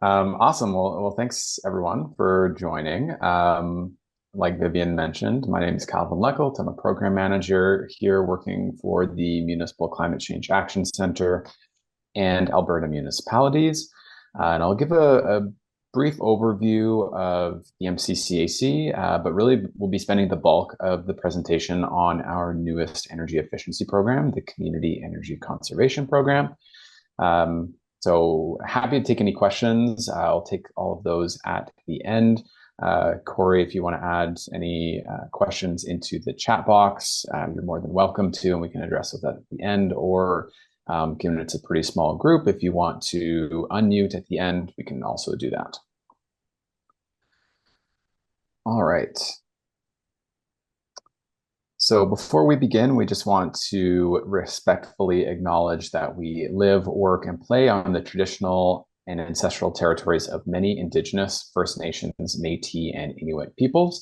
Awesome. Well, thanks everyone for joining. Like Vivian mentioned, my name is Calvin Leckelt. I'm a program manager here working for the Municipal Climate Change Action Center and Alberta municipalities. And I'll give a brief overview of the MCCAC, but really we'll be spending the bulk of the presentation on our newest energy efficiency program, the Community Energy Conservation Program. So happy to take any questions. I'll take all of those at the end. Corey, if you want to add any questions into the chat box, you're more than welcome to, and we can address those at the end. Or given it's a pretty small group, if you want to unmute at the end, we can also do that. All right. So before we begin, we just want to respectfully acknowledge that we live, work, and play on the traditional and ancestral territories of many Indigenous, First Nations, Métis, and Inuit peoples.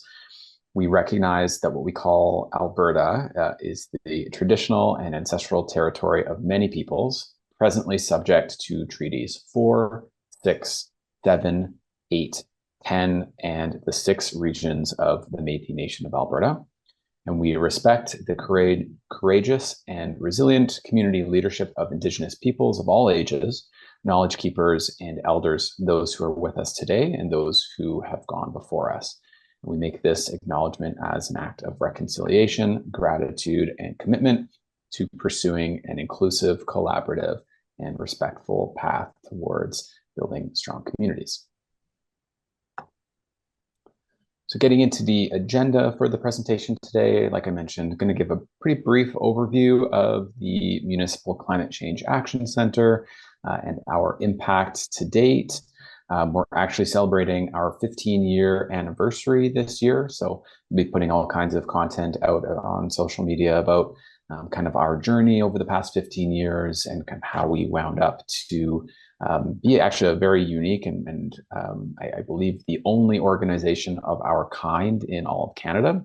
We recognize that what we call Alberta is the traditional and ancestral territory of many peoples, presently subject to treaties 4, 6, 7, 8, 10, and the 6 regions of the Métis Nation of Alberta. And we respect the courageous and resilient community leadership of Indigenous peoples of all ages, knowledge keepers and elders, those who are with us today and those who have gone before us. We make this acknowledgement as an act of reconciliation, gratitude, and commitment to pursuing an inclusive, collaborative, and respectful path towards building strong communities. So getting into the agenda for the presentation today, like I mentioned, I'm going to give a pretty brief overview of the Municipal Climate Change Action Center and our impact to date. We're actually celebrating our 15-year anniversary this year, so we'll be putting all kinds of content out on social media about kind of our journey over the past 15 years and kind of how we wound up to be actually a very unique and I believe the only organization of our kind in all of Canada.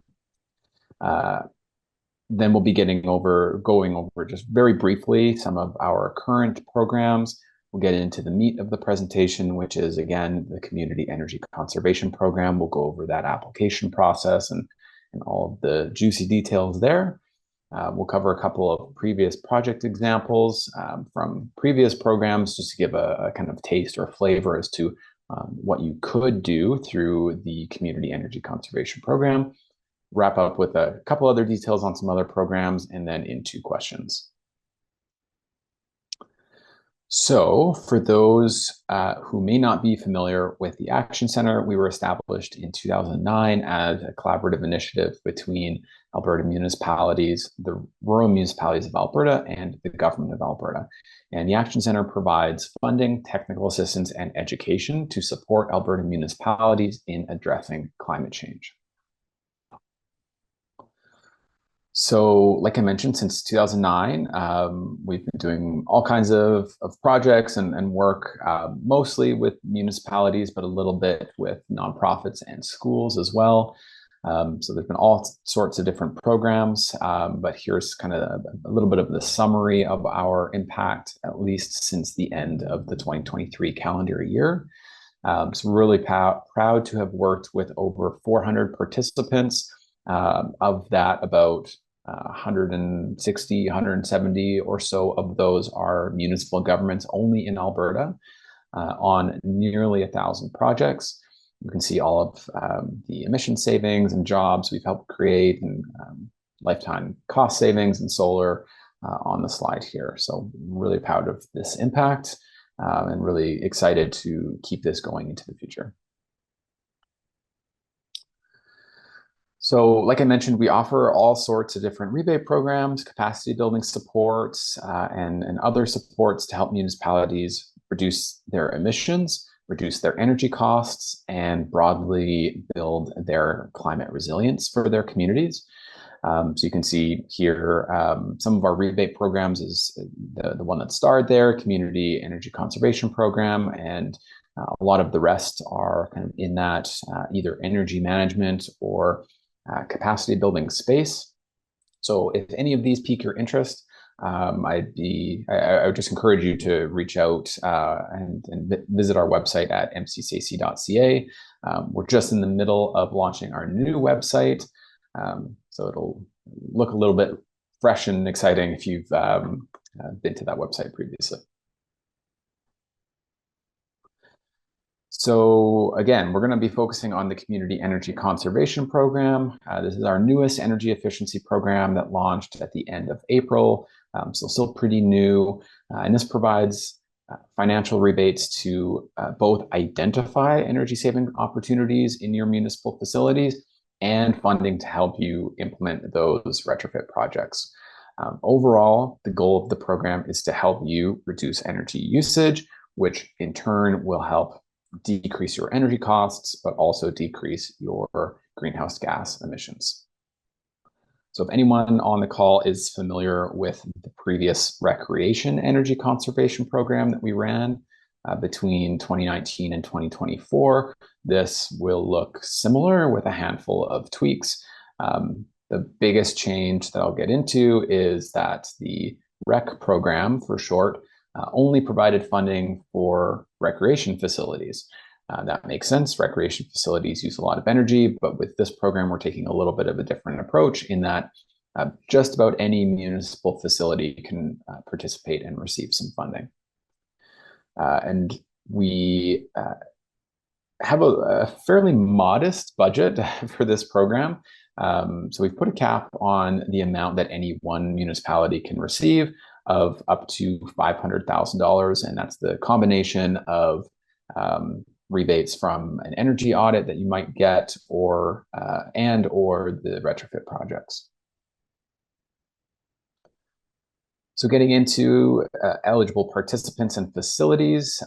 Then we'll be going over just very briefly some of our current programs. We'll get into the meat of the presentation, which is, again, the Community Energy Conservation Program. We'll go over that application process and all of the juicy details there. We'll cover a couple of previous project examples from previous programs, just to give a kind of taste or flavor as to what you could do through the Community Energy Conservation Program. Wrap up with a couple other details on some other programs, and then into questions. So for those who may not be familiar with the Action Center, we were established in 2009 as a collaborative initiative between Alberta municipalities, the rural municipalities of Alberta, and the government of Alberta. And the Action Center provides funding, technical assistance, and education to support Alberta municipalities in addressing climate change. So, like I mentioned, since 2009, we've been doing all kinds of projects and work, mostly with municipalities, but a little bit with nonprofits and schools as well. So there's been all sorts of different programs, but here's kind of a little bit of the summary of our impact, at least since the end of the 2023 calendar year. So we're really proud to have worked with over 400 participants. Of that, about 160, 170 or so of those are municipal governments only in Alberta on nearly 1,000 projects. You can see all of the emission savings and jobs we've helped create and lifetime cost savings and solar on the slide here. So really proud of this impact and really excited to keep this going into the future. So like I mentioned, we offer all sorts of different rebate programs, capacity building supports, and other supports to help municipalities reduce their emissions, reduce their energy costs, and broadly build their climate resilience for their communities. So you can see here, some of our rebate programs is the one that starred there, Community Energy Conservation Program, and a lot of the rest are kind of in that either energy management or capacity building space. So if any of these pique your interest, I would just encourage you to reach out and visit our website at mccac.ca. We're just in the middle of launching our new website, so it'll look a little bit fresh and exciting if you've been to that website previously. So again, we're going to be focusing on the Community Energy Conservation Program. This is our newest energy efficiency program that launched at the end of April, so still pretty new. And this provides financial rebates to both identify energy saving opportunities in your municipal facilities and funding to help you implement those retrofit projects. Overall, the goal of the program is to help you reduce energy usage, which in turn will help decrease your energy costs, but also decrease your greenhouse gas emissions. So if anyone on the call is familiar with the previous recreation energy conservation program that we ran between 2019 and 2024, this will look similar with a handful of tweaks. The biggest change that I'll get into is that the REC program, for short, only provided funding for recreation facilities. That makes sense. Recreation facilities use a lot of energy, but with this program, we're taking a little bit of a different approach in that just about any municipal facility can participate and receive some funding. And we have a fairly modest budget for this program. So we've put a cap on the amount that any one municipality can receive of up to $500,000, and that's the combination of rebates from an energy audit that you might get, or the retrofit projects. So getting into eligible participants and facilities,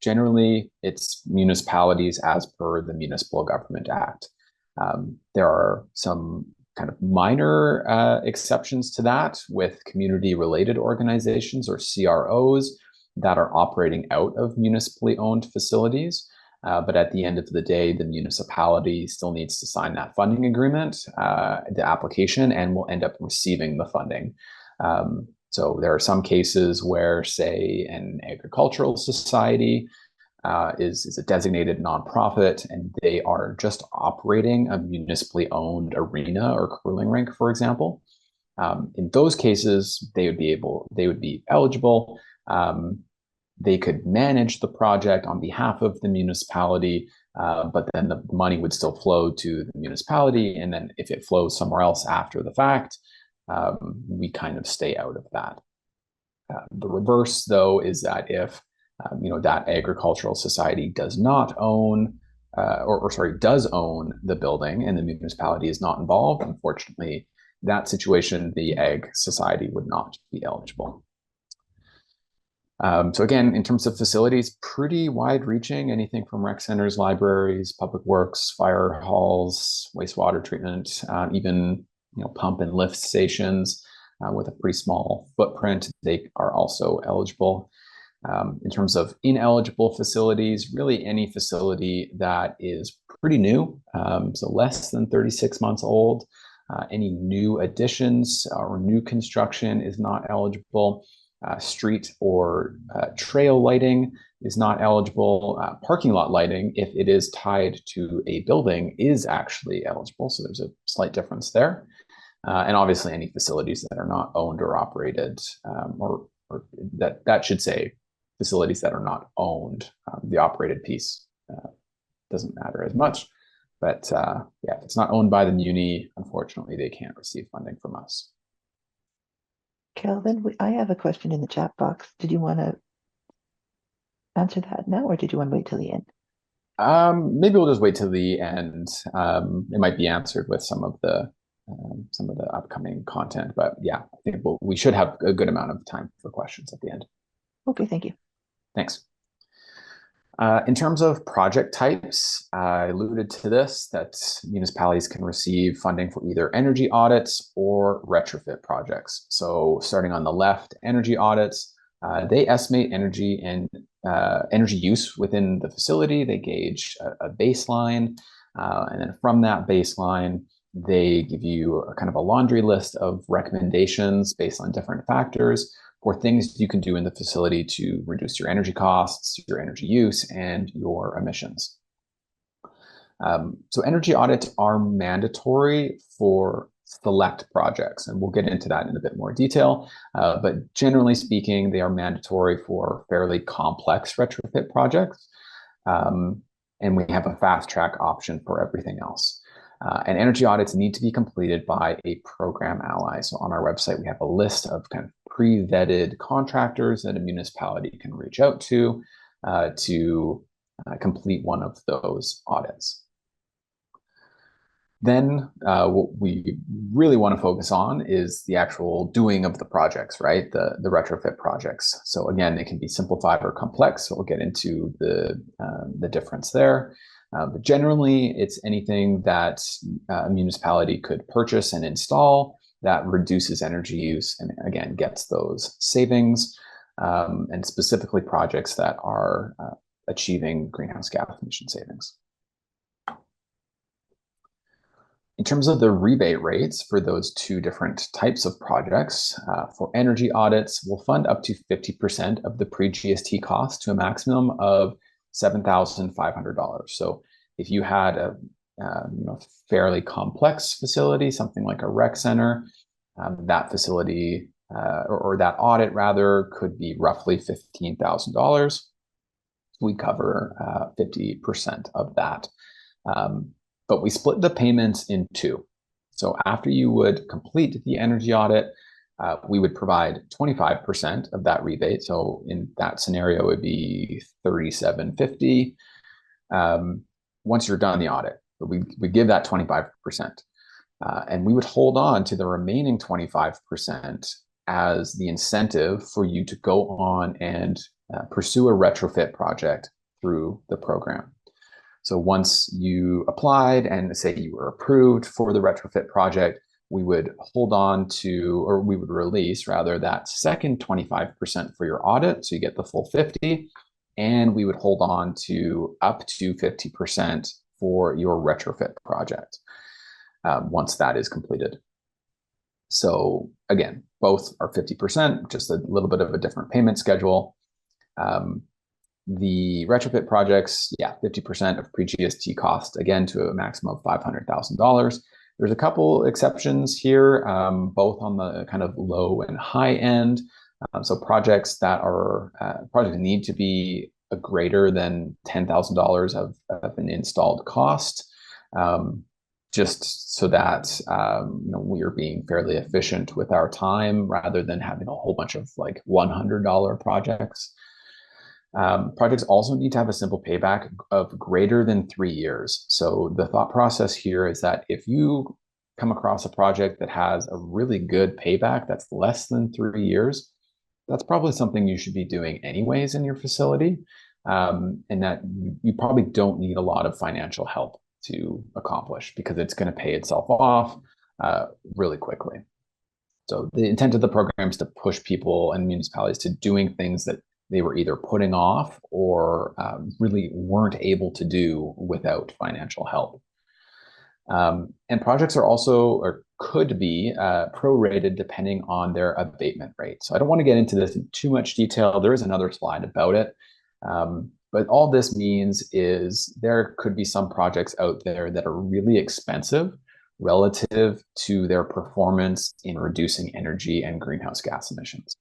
generally it's municipalities as per the Municipal Government Act. There are some kind of minor exceptions to that with community-related organizations, or CROs, that are operating out of municipally owned facilities. But at the end of the day, the municipality still needs to sign that funding agreement, the application, and will end up receiving the funding. So there are some cases where, say, an agricultural society is a designated nonprofit, and they are just operating a municipally owned arena or curling rink, for example. In those cases, they would be eligible. They could manage the project on behalf of the municipality, but then the money would still flow to the municipality. And then if it flows somewhere else after the fact, we kind of stay out of that. The reverse, though, is that if that agricultural society does not own, does own the building, and the municipality is not involved, unfortunately, that situation, the ag society would not be eligible. So again, in terms of facilities, pretty wide-reaching, anything from rec centers, libraries, public works, fire halls, wastewater treatment, even pump and lift stations with a pretty small footprint, they are also eligible. In terms of ineligible facilities, really any facility that is pretty new, so less than 36 months old. Any new additions or new construction is not eligible. Street or trail lighting is not eligible. Parking lot lighting, if it is tied to a building, is actually eligible. So there's a slight difference there. And obviously any facilities that are not owned or operated, or that should say facilities that are not owned. The operated piece doesn't matter as much. But yeah, if it's not owned by the muni, unfortunately, they can't receive funding from us. Calvin, I have a question in the chat box. Did you want to answer that now, or did you want to wait till the end? Maybe we'll just wait till the end. It might be answered with some of the upcoming content, but yeah, I think we should have a good amount of time for questions at the end. Okay, thank you. Thanks. In terms of project types, I alluded to this, that municipalities can receive funding for either energy audits or retrofit projects. So starting on the left, energy audits, they estimate energy and energy use within the facility. They gauge a baseline, and then from that baseline, They give you a kind of a laundry list of recommendations based on different factors for things you can do in the facility to reduce your energy costs, your energy use, and your emissions. So energy audits are mandatory for select projects, and we'll get into that in a bit more detail. But generally speaking, they are mandatory for fairly complex retrofit projects. And we have a fast track option for everything else. And energy audits need to be completed by a program ally. So on our website, we have a list of kind of pre-vetted contractors that a municipality can reach out to complete one of those audits. Then what we really want to focus on is the actual doing of the projects, right? The retrofit projects. So again, it can be simplified or complex. So we'll get into the difference there. But generally, it's anything that a municipality could purchase and install that reduces energy use and again gets those savings, and specifically projects that are achieving greenhouse gas emission savings. In terms of the rebate rates for those two different types of projects, for energy audits, we'll fund up to 50% of the pre-GST cost to a maximum of $7,500. So if you had a fairly complex facility, something like a rec center, that facility or that audit rather could be roughly $15,000. We cover 50% of that. But we split the payments in two. So after you would complete the energy audit, we would provide 25% of that rebate. So in that scenario, it would be $3,750 once you're done the audit. But we give that 25%. And we would hold on to the remaining 25% as the incentive for you to go on and pursue a retrofit project through the program. So once you applied and say you were approved for the retrofit project, we would hold on to, or we would release rather, that second 25% for your audit. So you get the full 50, and we would hold on to up to 50% for your retrofit project once that is completed. So again, both are 50%, just a little bit of a different payment schedule. The retrofit projects, 50% of pre-GST cost, again, to a maximum of $500,000. There's a couple exceptions here, both on the kind of low and high end. So projects need to be a greater than $10,000 of an installed cost, just so that we are being fairly efficient with our time rather than having a whole bunch of like $100 projects. Projects also need to have a simple payback of greater than 3 years. So the thought process here is that if you come across a project that has a really good payback that's less than 3 years, that's probably something you should be doing anyways in your facility, and that you probably don't need a lot of financial help to accomplish because it's going to pay itself off really quickly. So the intent of the program is to push people and municipalities to doing things that they were either putting off or really weren't able to do without financial help. And projects are also, or could be, prorated depending on their abatement rate. So I don't want to get into this in too much detail. There is another slide about it. But all this means is there could be some projects out there that are really expensive relative to their performance in reducing energy and greenhouse gas emissions.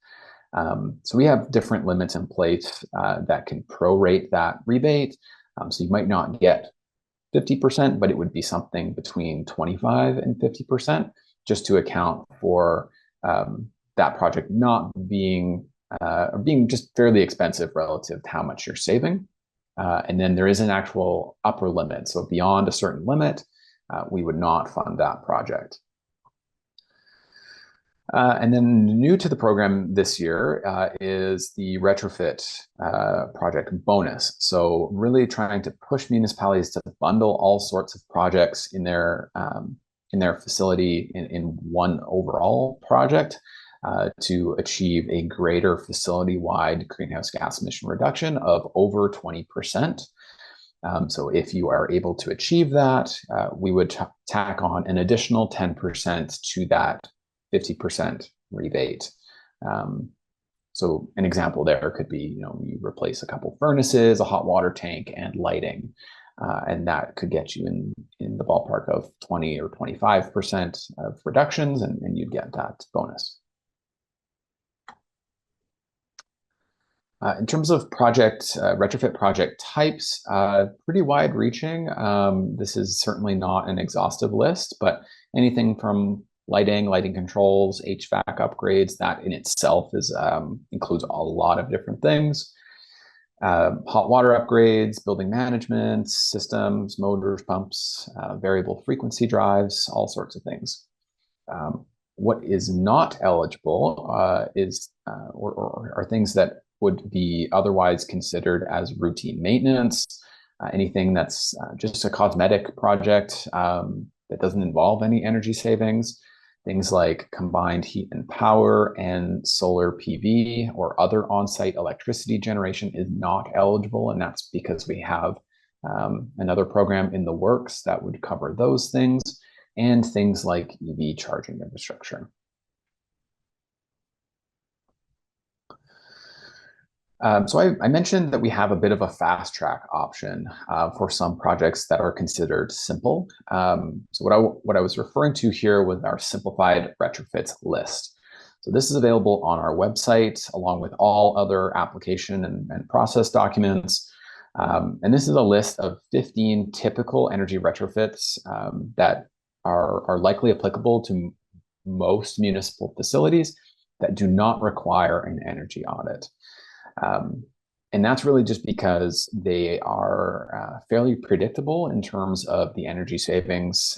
So we have different limits in place that can prorate that rebate. So you might not get 50%, but it would be something between 25 and 50% just to account for that project not being or being just fairly expensive relative to how much you're saving. And then there is an actual upper limit. So beyond a certain limit, we would not fund that project. And then new to the program this year is the retrofit project bonus. So really trying to push municipalities to bundle all sorts of projects in their facility in one overall project to achieve a greater facility-wide greenhouse gas emission reduction of over 20%. So if you are able to achieve that, we would tack on an additional 10% to that 50% rebate. So an example there could be, you replace a couple furnaces, a hot water tank, and lighting. And that could get you in the ballpark of 20 or 25% of reductions, and you'd get that bonus. In terms of retrofit project types, pretty wide reaching. This is certainly not an exhaustive list, but anything from lighting controls, HVAC upgrades, that in itself includes a lot of different things. Hot water upgrades, building management systems, motors, pumps, variable frequency drives, all sorts of things. What is not eligible are things that would be otherwise considered as routine maintenance, anything that's just a cosmetic project that doesn't involve any energy savings. Things like combined heat and power and solar PV or other on-site electricity generation is not eligible, and that's because we have another program in the works that would cover those things, and things like EV charging infrastructure. So I mentioned that we have a bit of a fast track option for some projects that are considered simple. So what I was referring to here was our simplified retrofits list. So this is available on our website along with all other application and process documents. And this is a list of 15 typical energy retrofits that are likely applicable to most municipal facilities that do not require an energy audit. And that's really just because they are fairly predictable in terms of the energy savings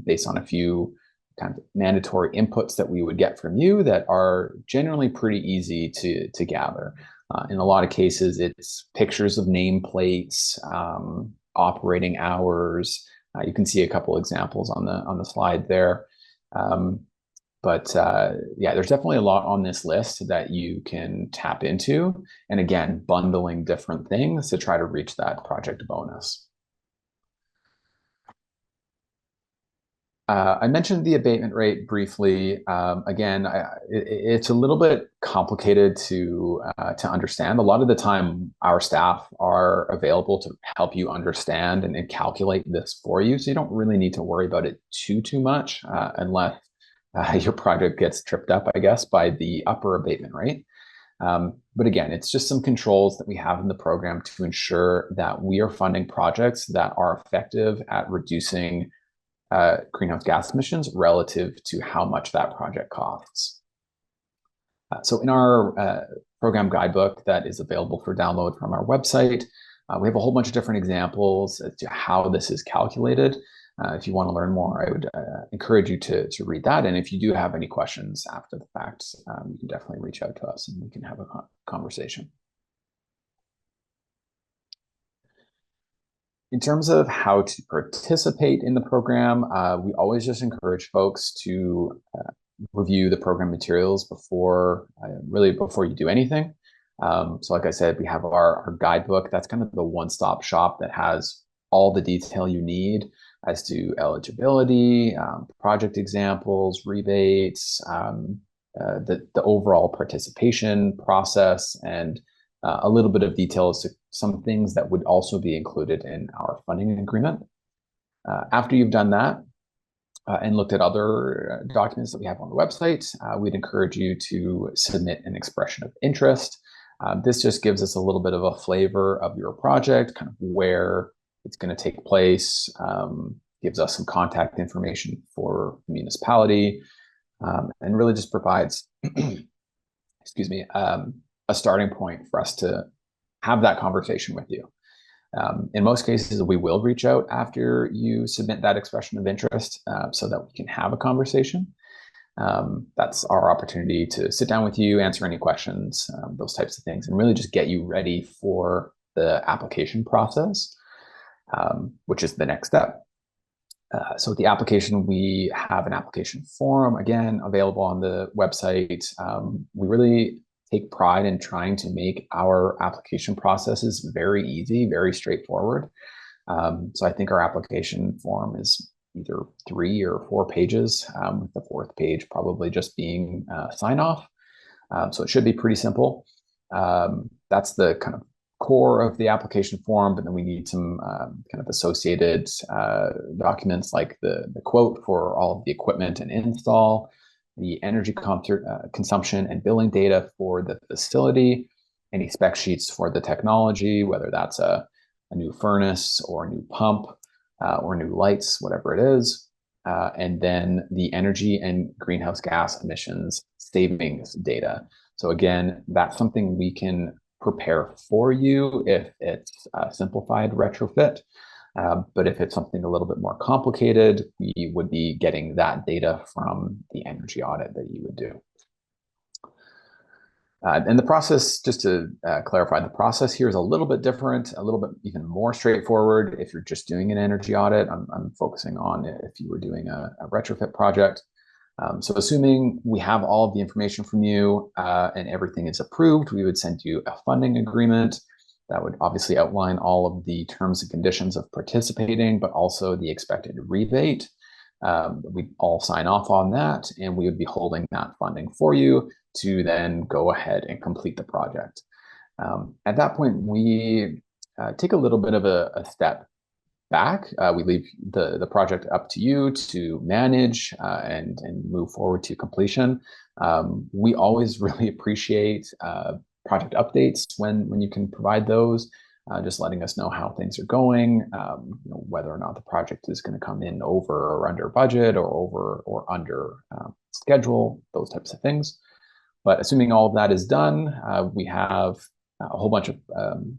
based on a few kind of mandatory inputs that we would get from you that are generally pretty easy to gather. In a lot of cases, it's pictures of nameplates, operating hours. You can see a couple examples on the slide there. But yeah, there's definitely a lot on this list that you can tap into. And again, bundling different things to try to reach that project bonus. I mentioned the abatement rate briefly. Again, it's a little bit complicated to understand. A lot of the time, our staff are available to help you understand and calculate this for you. So you don't really need to worry about it too much unless your project gets tripped up, I guess, by the upper abatement rate. But again, it's just some controls that we have in the program to ensure that we are funding projects that are effective at reducing greenhouse gas emissions relative to how much that project costs. So in our program guidebook that is available for download from our website, we have a whole bunch of different examples as to how this is calculated. If you want to learn more, I would encourage you to read that. And if you do have any questions after the fact, you can definitely reach out to us and we can have a conversation. In terms of how to participate in the program, we always just encourage folks to review the program materials before you do anything. So like I said, we have our guidebook. That's kind of the one-stop shop that has all the detail you need as to eligibility, project examples, rebates, the overall participation process, and a little bit of detail as to some things that would also be included in our funding agreement. After you've done that and looked at other documents that we have on the website, we'd encourage you to submit an expression of interest. This just gives us a little bit of a flavor of your project, kind of where it's going to take place, gives us some contact information for the municipality, and really just provides, excuse me, a starting point for us to have that conversation with you. In most cases, we will reach out after you submit that expression of interest so that we can have a conversation. That's our opportunity to sit down with you, answer any questions, those types of things, and really just get you ready for the application process, which is the next step. So with the application, we have an application form, again, available on the website. We really take pride in trying to make our application processes very easy, very straightforward. So I think our application form is either 3 or 4 pages, with the fourth page probably just being sign off. So it should be pretty simple. That's the kind of core of the application form, but then we need some kind of associated documents like the quote for all of the equipment and install, the energy consumption and billing data for the facility, any spec sheets for the technology, whether that's a new furnace or a new pump or new lights, whatever it is. And then the energy and greenhouse gas emissions savings data. So again, that's something we can prepare for you if it's a simplified retrofit. But if it's something a little bit more complicated, we would be getting that data from the energy audit that you would do. And the process, just to clarify, the process here is a little bit different, a little bit even more straightforward if you're just doing an energy audit. I'm focusing on if you were doing a retrofit project. So assuming we have all of the information from you and everything is approved, we would send you a funding agreement that would obviously outline all of the terms and conditions of participating, but also the expected rebate. We'd all sign off on that, and we would be holding that funding for you to then go ahead and complete the project. At that point, we take a little bit of a step back. We leave the project up to you to manage and move forward to completion. We always really appreciate project updates when you can provide those, just letting us know how things are going, whether or not the project is going to come in over or under budget or over or under schedule, those types of things. But assuming all of that is done, we have a whole bunch of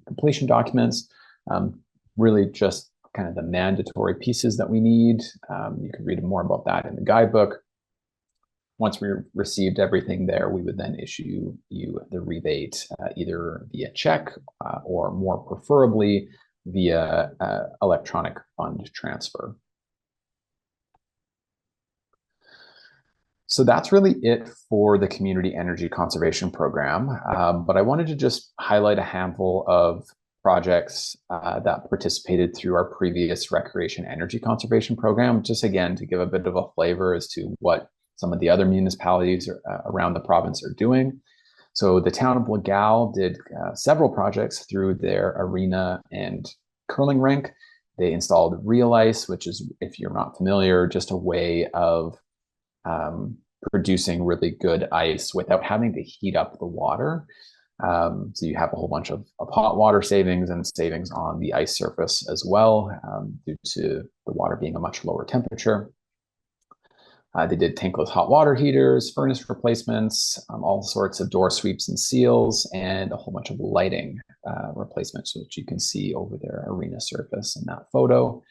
completion documents, really just kind of the mandatory pieces that we need. You can read more about that in the guidebook. Once we received everything there, we would then issue you the rebate, either via check or more preferably via electronic fund transfer. So that's really it for the Community Energy Conservation Program. But I wanted to just highlight a handful of projects that participated through our previous Recreation Energy Conservation Program, just again to give a bit of a flavor as to what some of the other municipalities around the province are doing. So the town of Legal did several projects through their arena and curling rink. They installed Real Ice, which is, if you're not familiar, just a way of producing really good ice without having to heat up the water. So you have a whole bunch of hot water savings and savings on the ice surface as well, due to the water being a much lower temperature. They did tankless hot water heaters, furnace replacements, all sorts of door sweeps and seals, and a whole bunch of lighting replacements, which you can see over their arena surface in that photo.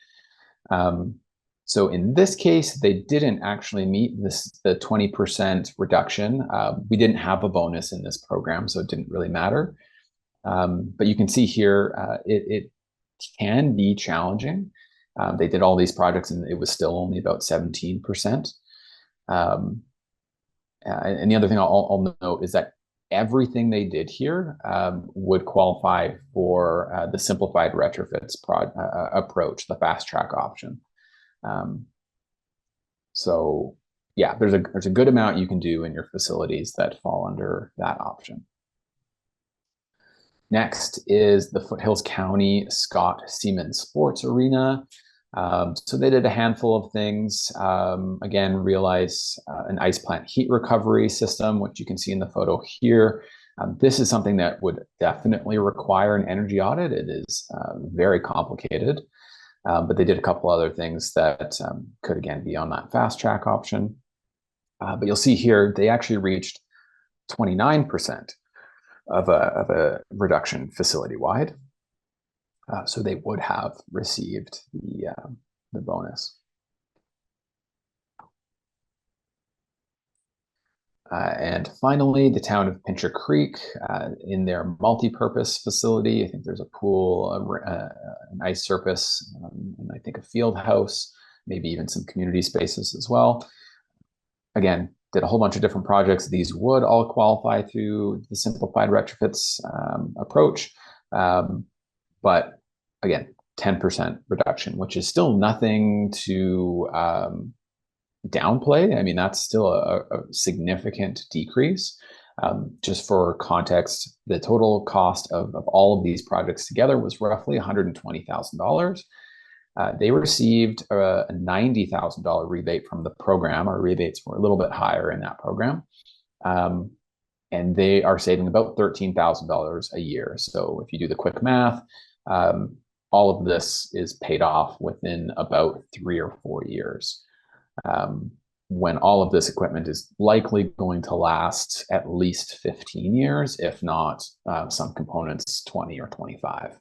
So in this case, they didn't actually meet the 20% reduction. We didn't have a bonus in this program, so it didn't really matter. But you can see here, it can be challenging. They did all these projects and it was still only about 17%. And the other thing I'll note is that everything they did here would qualify for the simplified retrofits approach, the fast track option. So yeah, there's a good amount you can do in your facilities that fall under that option. Next is the Foothills County Scott Seaman Sports Arena. So they did a handful of things. Again, Real Ice, an ice plant heat recovery system, which you can see in the photo here. This is something that would definitely require an energy audit. It is very complicated. But they did a couple other things that could, again, be on that fast track option. But you'll see here, they actually reached 29% of a reduction facility-wide. So they would have received the bonus. And finally, the town of Pincher Creek, in their multi-purpose facility, I think there's a pool, an ice surface, and I think a field house, maybe even some community spaces as well. Again, did a whole bunch of different projects. These would all qualify through the simplified retrofits approach. But again, 10% reduction, which is still nothing to downplay. I mean, that's still a significant decrease. Just for context, the total cost of all of these projects together was roughly $120,000. They received a $90,000 rebate from the program. Our rebates were a little bit higher in that program. And they are saving about $13,000 a year. So if you do the quick math, all of this is paid off within about 3 or 4 years. When all of this equipment is likely going to last at least 15 years, if not some components 20 or 25.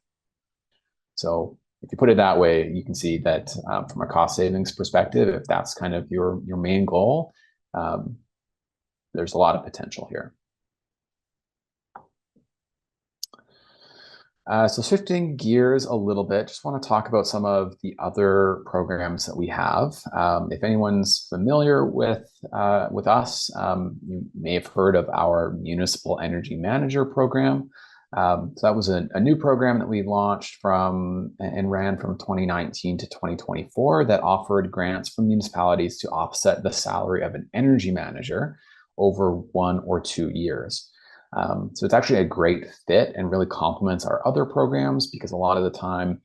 So if you put it that way, you can see that from a cost savings perspective, if that's kind of your main goal, there's a lot of potential here. So shifting gears a little bit, just want to talk about some of the other programs that we have. If anyone's familiar with us, you may have heard of our Municipal Energy Manager program. So that was a new program that we launched and ran from 2019 to 2024 that offered grants from municipalities to offset the salary of an energy manager over 1 or 2 years. So it's actually a great fit and really complements our other programs, because a lot of the time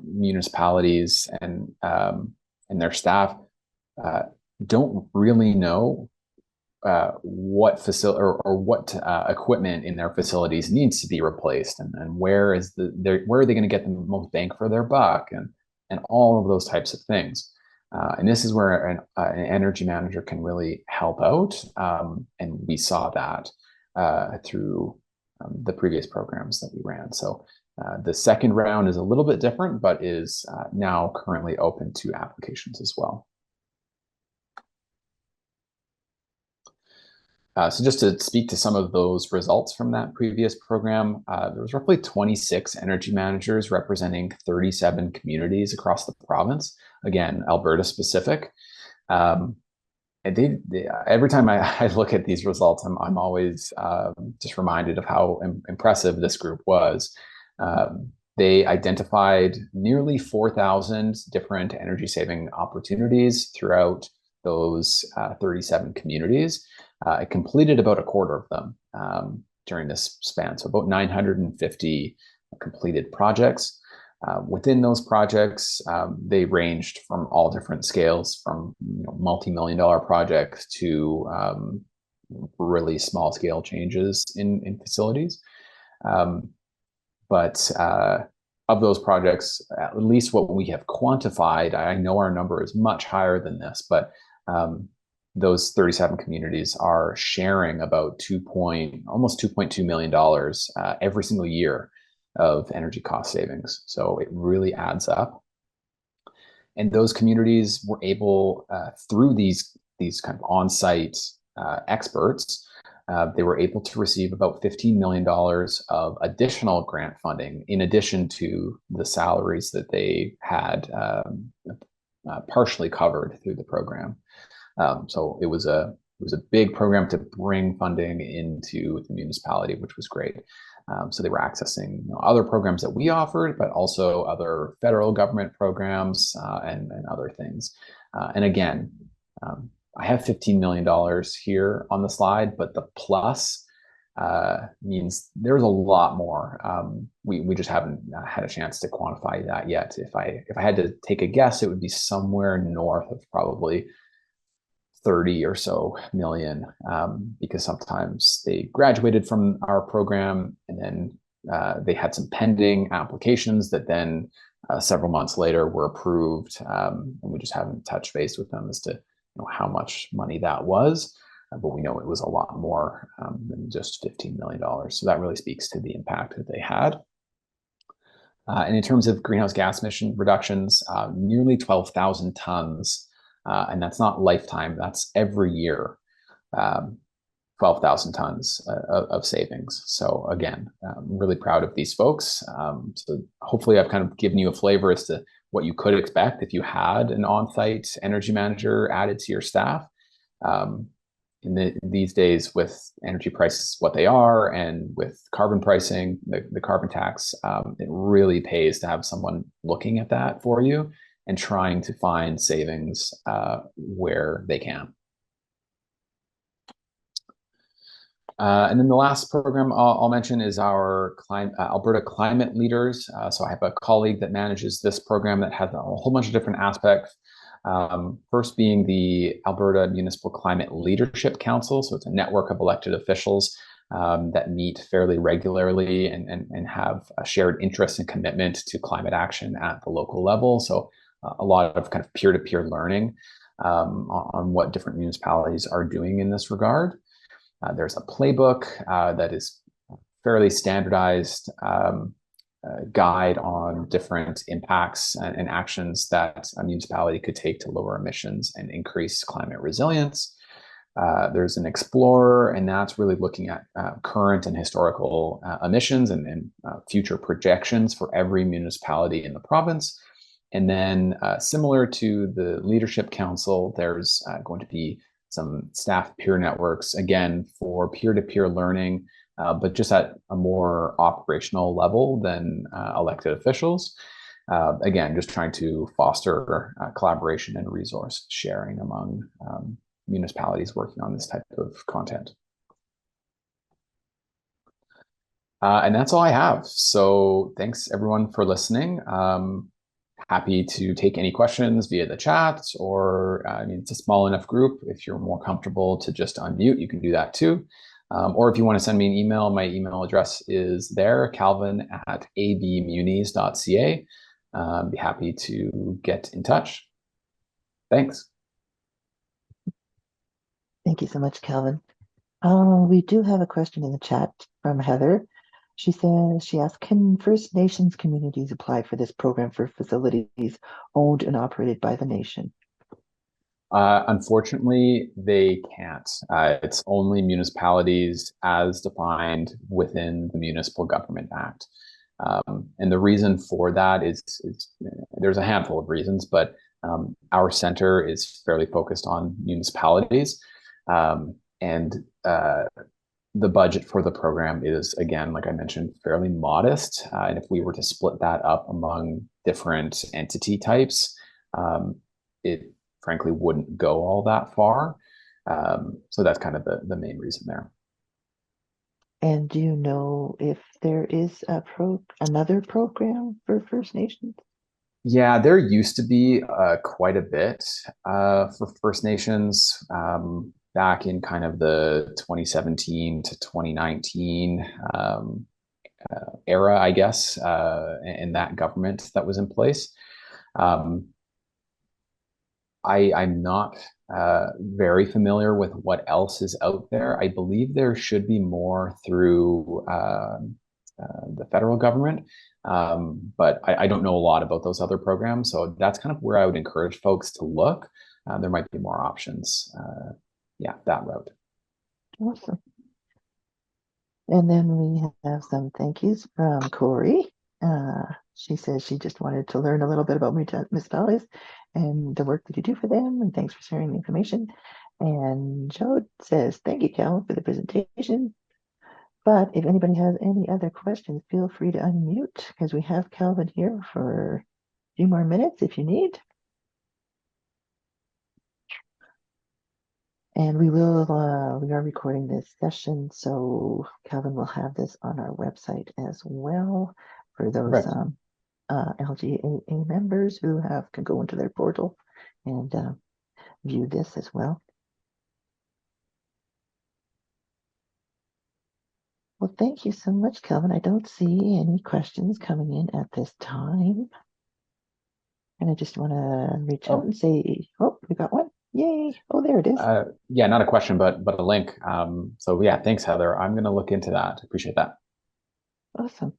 municipalities and their staff don't really know what facility or what equipment in their facilities needs to be replaced, and where are they going to get the most bang for their buck, and all of those types of things. And this is where an energy manager can really help out, and we saw that through the previous programs that we ran. So the second round is a little bit different, but is now currently open to applications as well. So just to speak to some of those results from that previous program, there was roughly 26 energy managers representing 37 communities across the province. Again, Alberta specific. And every time I look at these results, I'm always just reminded of how impressive this group was. They identified nearly 4,000 different energy saving opportunities throughout those 37 communities. It completed about a quarter of them during this span, so about 950 completed projects. Within those projects, they ranged from all different scales, from multi-million-dollar projects to really small-scale changes in facilities. But of those projects, at least what we have quantified, I know our number is much higher than this, but those 37 communities are sharing about almost $2.2 million every single year of energy cost savings. So it really adds up. And those communities were able, through these kind of on-site experts, they were able to receive about $15 million of additional grant funding, in addition to the salaries that they had partially covered through the program. So it was a big program to bring funding into the municipality, which was great. So they were accessing other programs that we offered, but also other federal government programs and other things. And again, I have $15 million here on the slide, but the plus means there's a lot more. We just haven't had a chance to quantify that yet. If I had to take a guess, it would be somewhere north of probably 30 or so million, because sometimes they graduated from our program and then they had some pending applications that then several months later were approved, and we just haven't touched base with them as to how much money that was, but we know it was a lot more than just $15 million. So that really speaks to the impact that they had. And in terms of greenhouse gas emission reductions, nearly 12,000 tons. And that's not lifetime, that's every year, 12,000 tons of savings. So again, I'm really proud of these folks. So hopefully I've kind of given you a flavor as to what you could expect if you had an on-site energy manager added to your staff. these days with energy prices what they are, and with carbon pricing, the carbon tax, it really pays to have someone looking at that for you and trying to find savings where they can. And then the last program I'll mention is our Alberta Climate Leaders. So I have a colleague that manages this program that has a whole bunch of different aspects. First being the Alberta Municipal Climate Leadership Council. So it's a network of elected officials that meet fairly regularly and have a shared interest and commitment to climate action at the local level. So a lot of kind of peer-to-peer learning on what different municipalities are doing in this regard. There's a playbook that is fairly standardized guide on different impacts and actions that a municipality could take to lower emissions and increase climate resilience. There's an explorer, and that's really looking at current and historical emissions and future projections for every municipality in the province. And then similar to the Leadership Council, there's going to be some staff peer networks, again, for peer-to-peer learning, but just at a more operational level than elected officials. Again, just trying to foster collaboration and resource sharing among municipalities working on this type of content. And that's all I have. So thanks everyone for listening. Happy to take any questions via the chat, or I mean, it's a small enough group. If you're more comfortable to just unmute, you can do that too. Or if you want to send me an email, my email address is there, calvin@abmunis.ca. Be happy to get in touch. Thanks. Thank you so much, Calvin. We do have a question in the chat from Heather. She asked, can First Nations communities apply for this program for facilities owned and operated by the nation? Unfortunately, they can't. It's only municipalities as defined within the Municipal Government Act. And the reason for that is there's a handful of reasons, but our center is fairly focused on municipalities. And the budget for the program is, again, like I mentioned, fairly modest. And if we were to split that up among different entity types, it frankly wouldn't go all that far. So that's kind of the main reason there. And do you know if there is another program for First Nations? Yeah, there used to be quite a bit for First Nations back in kind of the 2017 to 2019 era, I guess, in that government that was in place. I'm not very familiar with what else is out there. I believe there should be more through the federal government, but I don't know a lot about those other programs. So that's kind of where I would encourage folks to look. There might be more options. Yeah, that route. Awesome. And then we have some thank yous from Corey. She says she just wanted to learn a little bit about municipalities and the work that you do for them, and thanks for sharing the information. And Joe says, thank you, Cal, for the presentation. But if anybody has any other questions, feel free to unmute, because we have Calvin here for a few more minutes if you need. And we are recording this session, so Calvin will have this on our website as well for those LGAA members who can go into their portal and view this as well. Well, thank you so much, Calvin. I don't see any questions coming in at this time. And I just want to reach out and say, oh, we got one. Yay. Oh, there it is. Yeah, not a question, but a link. So yeah, thanks, Heather. I'm going to look into that. Appreciate that. Awesome.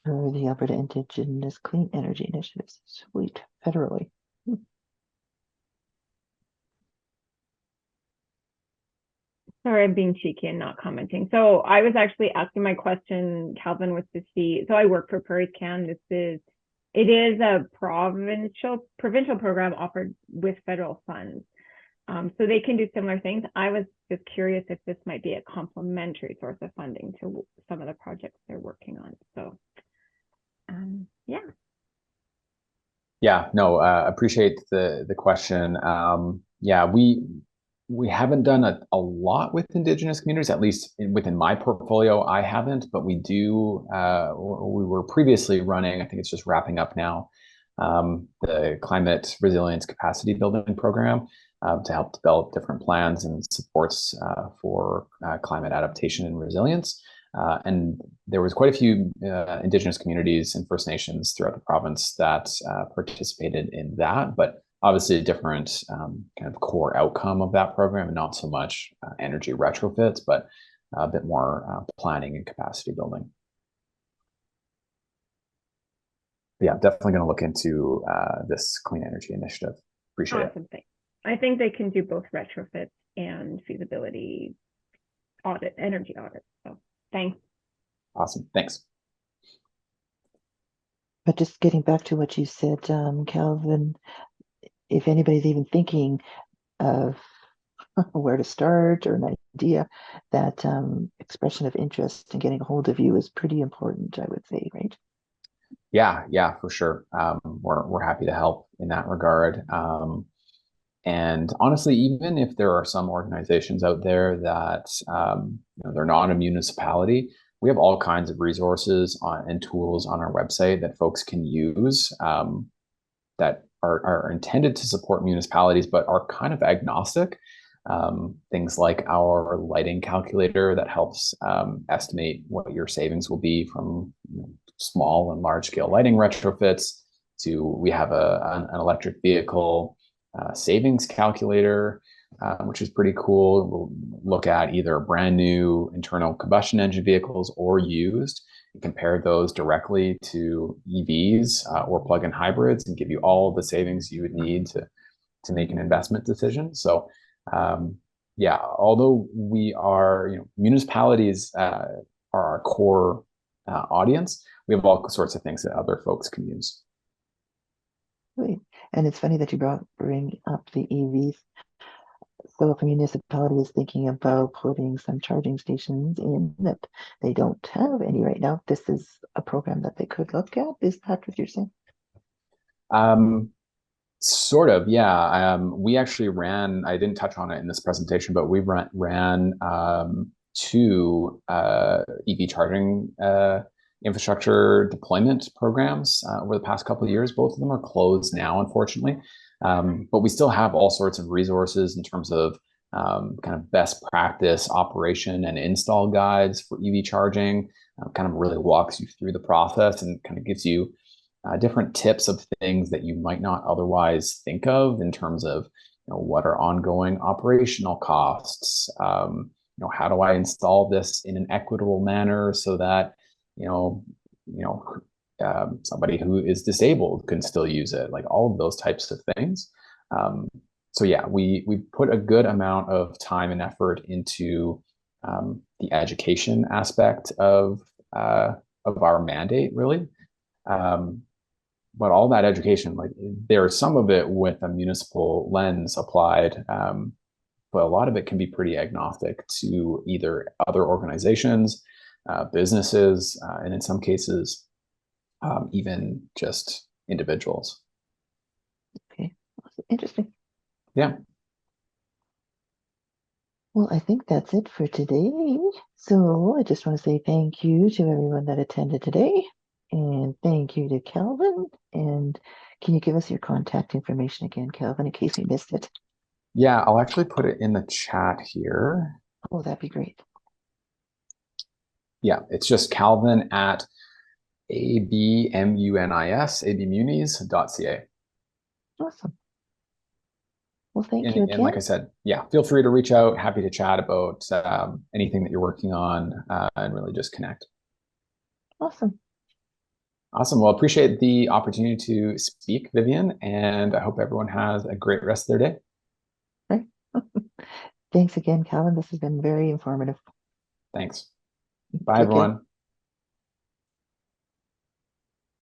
For the Alberta Indigenous Clean Energy Initiatives. Sweet. Federally. Sorry, I'm being cheeky and not commenting. So I was actually asking my question, Calvin, was to see, so I work for Prairies Can. It is a provincial program offered with federal funds. So they can do similar things. I was just curious if this might be a complementary source of funding to some of the projects they're working on. So, yeah. Yeah, no, appreciate the question. Yeah, we haven't done a lot with Indigenous communities, at least within my portfolio, I haven't, but we do, we were previously running, I think it's just wrapping up now, the Climate Resilience Capacity Building Program to help develop different plans and supports for climate adaptation and resilience. And there was quite a few Indigenous communities and First Nations throughout the province that participated in that, but obviously a different kind of core outcome of that program, and not so much energy retrofits, but a bit more planning and capacity building. But yeah, definitely going to look into this clean energy initiative. Appreciate Awesome. Thing. I think they can do both retrofits and feasibility audit, energy audit. So thanks. Awesome. Thanks. But just getting back to what you said, Calvin, if anybody's even thinking of where to start or an idea, that expression of interest and getting a hold of you is pretty important, I would say, right? Yeah, for sure. We're happy to help in that regard. And honestly, even if there are some organizations out there that they're not a municipality, we have all kinds of resources and tools on our website that folks can use that are intended to support municipalities, but are kind of agnostic. Things like our lighting calculator that helps estimate what your savings will be from small and large scale lighting retrofits, to we have an electric vehicle savings calculator, which is pretty cool. We'll look at either brand new internal combustion engine vehicles or used, and compare those directly to EVs or plug-in hybrids, and give you all the savings you would need to make an investment decision. So yeah, although we are, municipalities are our core audience, we have all sorts of things that other folks can use. Great. And it's funny that you bring up the EVs. So if a municipality is thinking about putting some charging stations in that they don't have any right now, this is a program that they could look at. Is that what you're saying? Sort of, yeah. We actually ran, I didn't touch on it in this presentation, but we ran two EV charging infrastructure deployment programs over the past couple of years. Both of them are closed now, unfortunately. But we still have all sorts of resources in terms of kind of best practice operation and install guides for EV charging. Kind of really walks you through the process and kind of gives you different tips of things that you might not otherwise think of in terms of what are ongoing operational costs. How do I install this in an equitable manner so that somebody who is disabled can still use it, like all of those types of things. So yeah, we put a good amount of time and effort into the education aspect of our mandate, really. But all that education, like there's some of it with a municipal lens applied, but a lot of it can be pretty agnostic to either other organizations, businesses, and in some cases, even just individuals. Okay, interesting. Yeah. Well, I think that's it for today. So I just want to say thank you to everyone that attended today. And thank you to Calvin. And can you give us your contact information again, Calvin, in case we missed it? Yeah, I'll actually put it in the chat here. Oh, that'd be great. Yeah, it's just Calvin at abmunis.ca. Awesome. Well, thank you again. And like I said, yeah, feel free to reach out. Happy to chat about anything that you're working on and really just connect. Awesome. Awesome. Well, appreciate the opportunity to speak, Vivian, and I hope everyone has a great rest of their day. Right. Thanks again, Calvin. This has been very informative. Thanks. Bye, Take care. everyone.